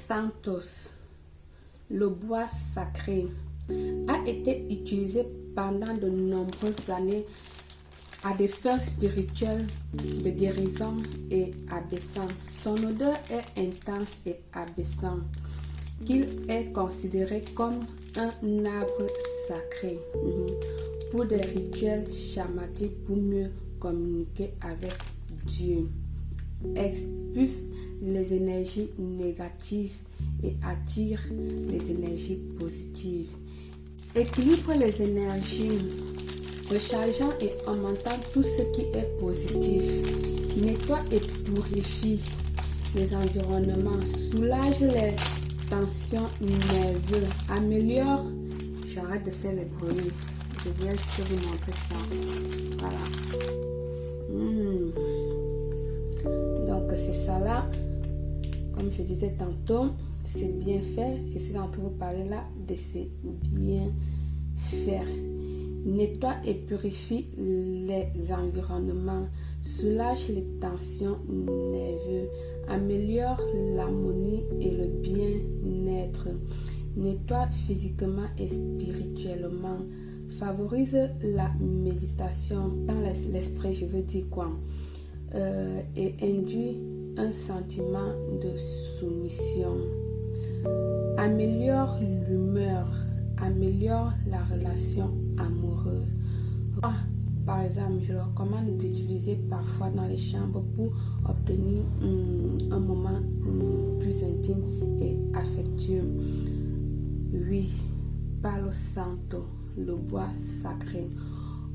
Santos, le bois sacré, a été utilisé pendant de nombreuses années à des fins spirituelles de guérison et abaissant. Son odeur est intense et abaissant, qu'il est considéré comme un arbre sacré pour des rituels chamaniques pour mieux communiquer avec Dieu. Expulse les énergies négatives et attire les énergies positives. Équilibre les énergies, rechargeant et augmentant tout ce qui est positif. Nettoie et purifie les environnements, soulage les tensions nerveuses, améliore. J'arrête de faire les bruits. Je viens de vous montrer ça. Voilà. Donc c'est ça là. Comme je disais tantôt, c'est bien fait. Je suis en train de vous parler là de ces bien faire. Nettoie et purifie les environnements, soulage les tensions nerveuses, améliore l'harmonie et le bien-être, nettoie physiquement et spirituellement, favorise la méditation dans l'esprit, je veux dire quoi, et induit un sentiment de soumission, améliore l'humeur, améliore la relation amoureuse. Par exemple, je le recommande d'utiliser parfois dans les chambres pour obtenir un moment plus intime et affectueux. Oui, Palo Santo, le bois sacré.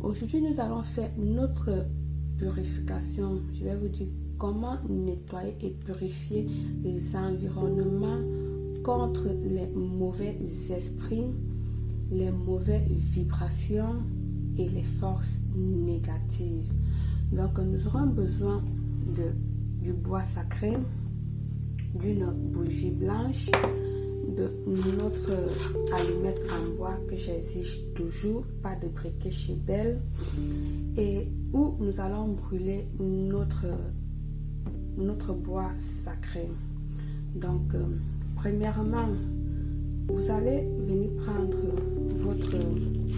Aujourd'hui, nous allons faire notre purification. Je vais vous dire comment nettoyer et purifier les environnements contre les mauvais esprits, les mauvaises vibrations et les forces négatives. Donc nous aurons besoin du bois sacré, d'une bougie blanche, de notre allumette en bois que j'exige toujours, pas de briquet chez Belle, et où nous allons brûler notre bois sacré. Donc premièrement, vous allez venir prendre votre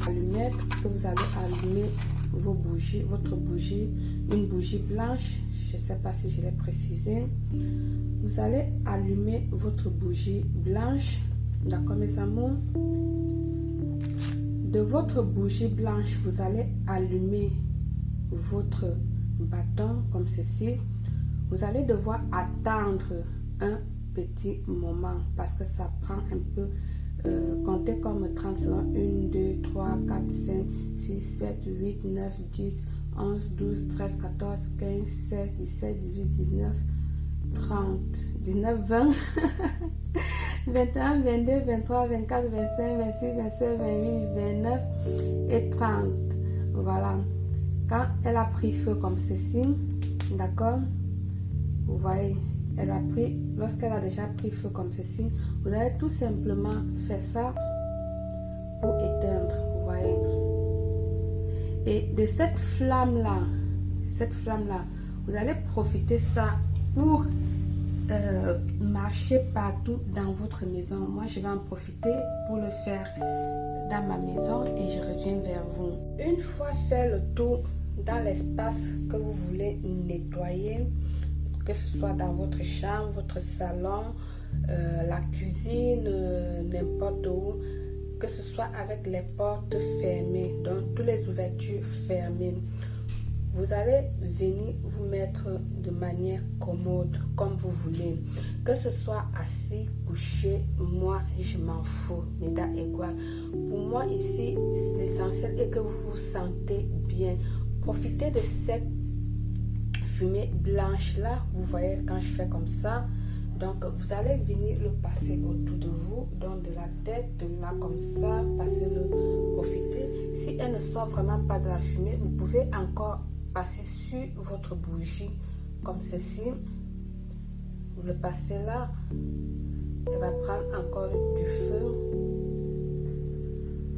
allumette que vous allez allumer votre bougie, une bougie blanche, je ne sais pas si je l'ai précisé. Vous allez allumer votre bougie blanche, d'accord mes amours. De votre bougie blanche, vous allez allumer votre bâton comme ceci. Vous allez devoir attendre un petit moment parce que ça prend un peu. Comptez comme 30 secondes. 1, 2, 3, 4, 5, 6, 7, 8, 9, 10, 11, 12, 13, 14, 15, 16, 17, 18, 19, 30, 19, 20, 21, 22, 23, 24, 25, 26, 27, 28, 29 et 30. Voilà. Quand elle a pris feu comme ceci, d'accord, vous voyez, elle a pris, lorsqu'elle a déjà pris feu comme ceci, vous allez tout simplement faire ça pour éteindre, vous voyez. Et de cette flamme-là, vous allez profiter ça pour marcher partout dans votre maison. Moi, je vais en profiter pour le faire dans ma maison et je reviens vers vous. Une fois fait le tour dans l'espace que vous voulez nettoyer, que ce soit dans votre chambre, votre salon, la cuisine, n'importe où, que ce soit avec les portes fermées, donc toutes les ouvertures fermées. Vous allez venir vous mettre de manière commode, comme vous voulez. Que ce soit assis, couché, moi, je m'en fous, m'état égal. Pour moi, ici, l'essentiel est que vous vous sentez bien. Profitez de cette fumée blanche là, vous voyez quand je fais comme ça, donc vous allez venir le passer autour de vous, donc de la tête, de là comme ça, profiter. Si elle ne sort vraiment pas de la fumée, vous pouvez encore passer sur votre bougie comme ceci, vous le passez là, elle va prendre encore du feu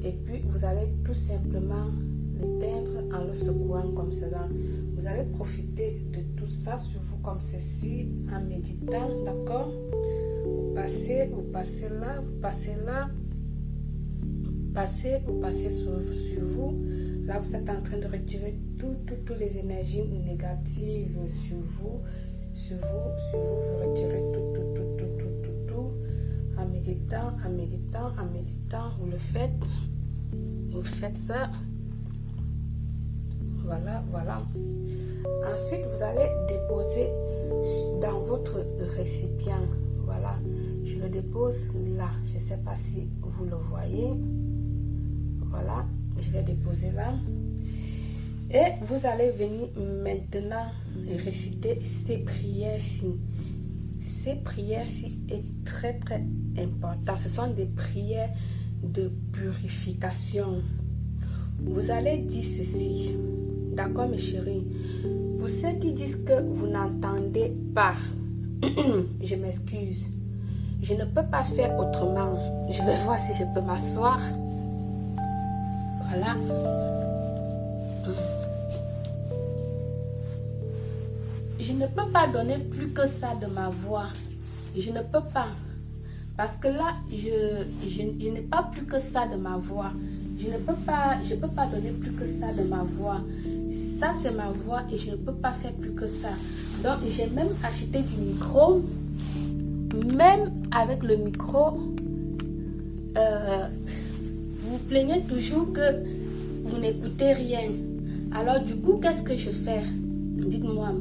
et puis vous allez tout simplement l'éteindre en le secouant comme cela. Vous allez profiter de tout ça sur vous comme ceci en méditant, d'accord? Vous passez là, vous passez là, vous passez sur vous. Là, vous êtes en train de retirer toutes les énergies négatives sur vous. Vous retirez tout. En méditant, vous le faites. Vous faites ça. Voilà. Ensuite, vous allez déposer dans votre récipient. Voilà, je le dépose là. Je ne sais pas si vous le voyez. Voilà, je vais déposer là. Et vous allez venir maintenant réciter ces prières-ci. Ces prières-ci est très important. Ce sont des prières de purification. Vous allez dire ceci. D'accord, mes chéris? Pour ceux qui disent que vous n'entendez pas, je m'excuse. Je ne peux pas faire autrement. Je vais voir si je peux m'asseoir. Voilà. Je ne peux pas donner plus que ça de ma voix. Je ne peux pas. Parce que là, je n'ai pas plus que ça de ma voix. Je ne peux pas donner plus que ça de ma voix. Ça, c'est ma voix et je ne peux pas faire plus que ça. Donc, j'ai même acheté du micro. Même avec le micro, vous plaignez toujours que vous n'écoutez rien. Alors, du coup, qu'est-ce que je fais? Dites-moi.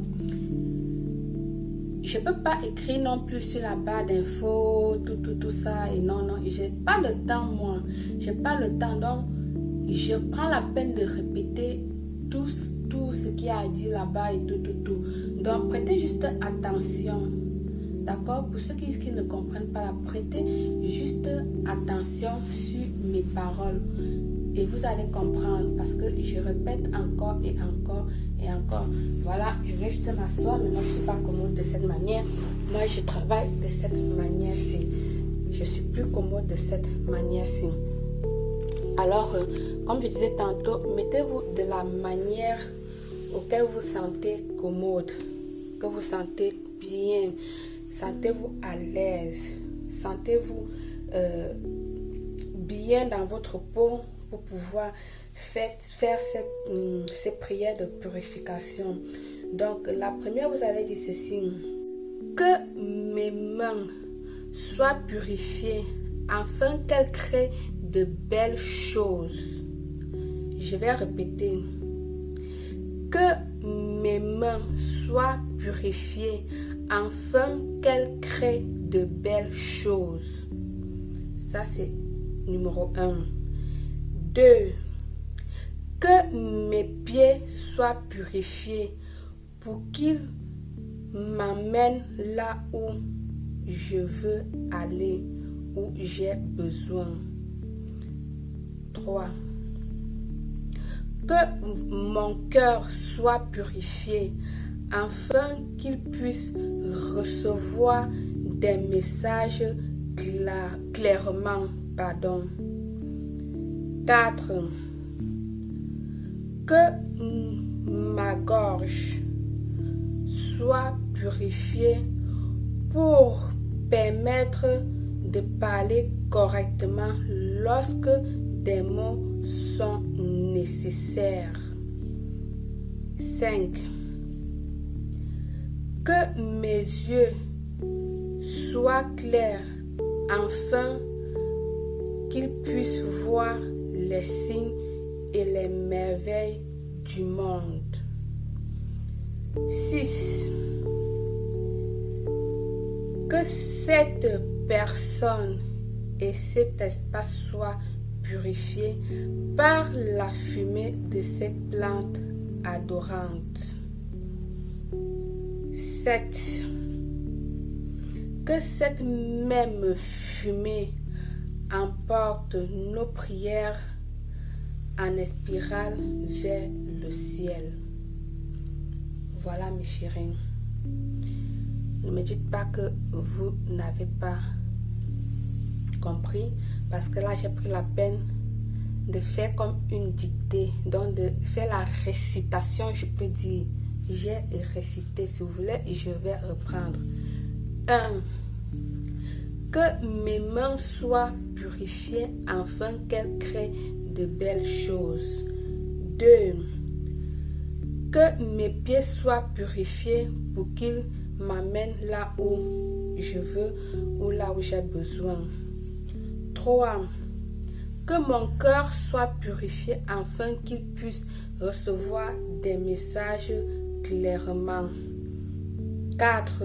Je ne peux pas écrire non plus sur la barre d'infos, tout ça. Et non, je n'ai pas le temps, moi. Je n'ai pas le temps. Donc, je prends la peine de répéter tout ce qu'il y a à dire là-bas et tout. Donc, prêtez juste attention. D'accord? Pour ceux qui ne comprennent pas, prêtez juste attention sur mes paroles. Et vous allez comprendre parce que je répète encore et encore. Voilà, je vais juste m'asseoir, mais moi je ne suis pas commode de cette manière. Moi je travaille de cette manière-ci. Je suis plus commode de cette manière-ci. Alors, comme je disais tantôt, mettez-vous de la manière auquel vous sentez commode, que vous sentez bien, sentez-vous à l'aise, sentez-vous bien dans votre peau pour pouvoir faire ces prières de purification. Donc, la première, vous allez dire ceci. Que mes mains soient purifiées afin qu'elles créent de belles choses. Je vais répéter. Que mes mains soient purifiées afin qu'elles créent de belles choses. Ça, c'est numéro 1. 2. Que mes pieds soient purifiés pour qu'ils m'amènent là où je veux aller, où j'ai besoin. 3. Que mon cœur soit purifié afin qu'il puisse recevoir des messages clairement. 4. Que ma gorge soit purifiée pour permettre de parler correctement lorsque des mots sont nécessaires. 5. Que mes yeux soient clairs afin qu'ils puissent voir les signes et les merveilles du monde. 6. Que cette personne et cet espace soient purifiés par la fumée de cette plante adorante. 7. Que cette même fumée emporte nos prières en spirale vers le ciel. Voilà mes chéris. Ne me dites pas que vous n'avez pas compris, parce que là j'ai pris la peine de faire comme une dictée, donc de faire la récitation, je peux dire. J'ai récité, si vous voulez, je vais reprendre. 1. Que Que mes mains soient purifiées afin qu'elles créent de belles choses. 2. Que mes pieds soient purifiés pour qu'ils m'amènent là où je veux ou là où j'ai besoin. 3. Que mon cœur soit purifié afin qu'il puisse recevoir des messages clairement. 4.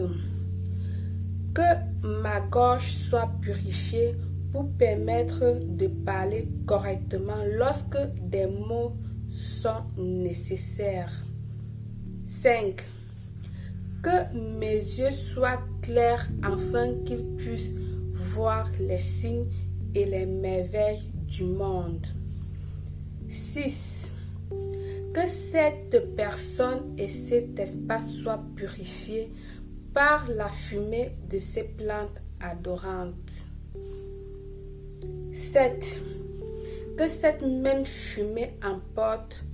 Que ma gorge soit purifiée pour permettre de parler correctement lorsque des mots sont nécessaires. 5. Que mes yeux soient clairs afin qu'ils puissent voir les signes et les merveilles du monde. 6. Que cette personne et cet espace soient purifiés par la fumée de ces plantes adorantes. 7. Que cette même fumée emporte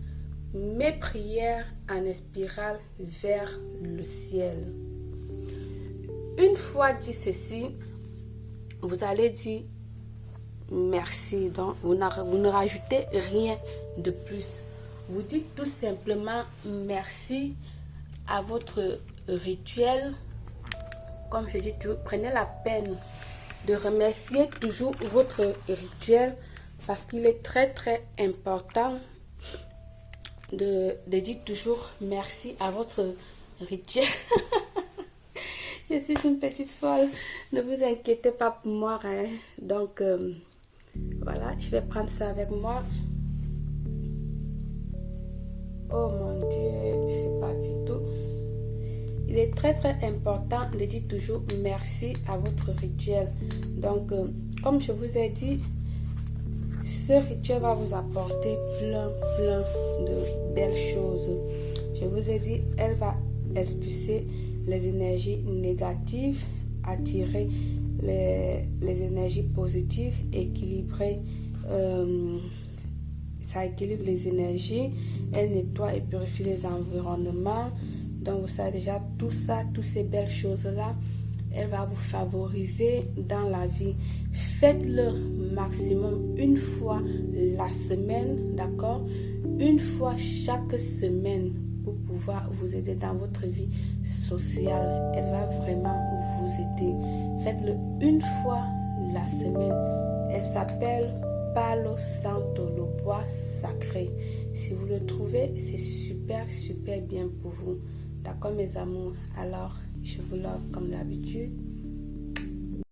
mes prières en spirale vers le ciel. Une fois dit ceci, vous allez dire merci. Donc, vous ne rajoutez rien de plus. Vous dites tout simplement merci à votre rituel. Comme je dis toujours, prenez la peine de remercier toujours votre rituel parce qu'il est très très important de dire toujours merci à votre rituel. Je suis une petite folle, ne vous inquiétez pas pour moi, hein. Donc voilà, je vais prendre ça avec moi. Oh mon Dieu, c'est parti tout. Il est très très important de dire toujours merci à votre rituel. Donc comme je vous ai dit, ce rituel va vous apporter plein de belles choses. Je vous ai dit, elle va expulser les énergies négatives, attirer les énergies positives, équilibrer, ça équilibre les énergies, elle nettoie et purifie les environnements. Donc vous savez déjà tout ça, toutes ces belles choses-là, elle va vous favoriser dans la vie. Faites-le maximum une fois la semaine, d'accord? Une fois chaque semaine pour pouvoir vous aider dans votre vie sociale. Elle va vraiment vous aider. Faites-le une fois la semaine. Elle s'appelle Palo Santo, le bois sacré. Si vous le trouvez, c'est super bien pour vous. D'accord mes amours? Alors, je vous love comme d'habitude.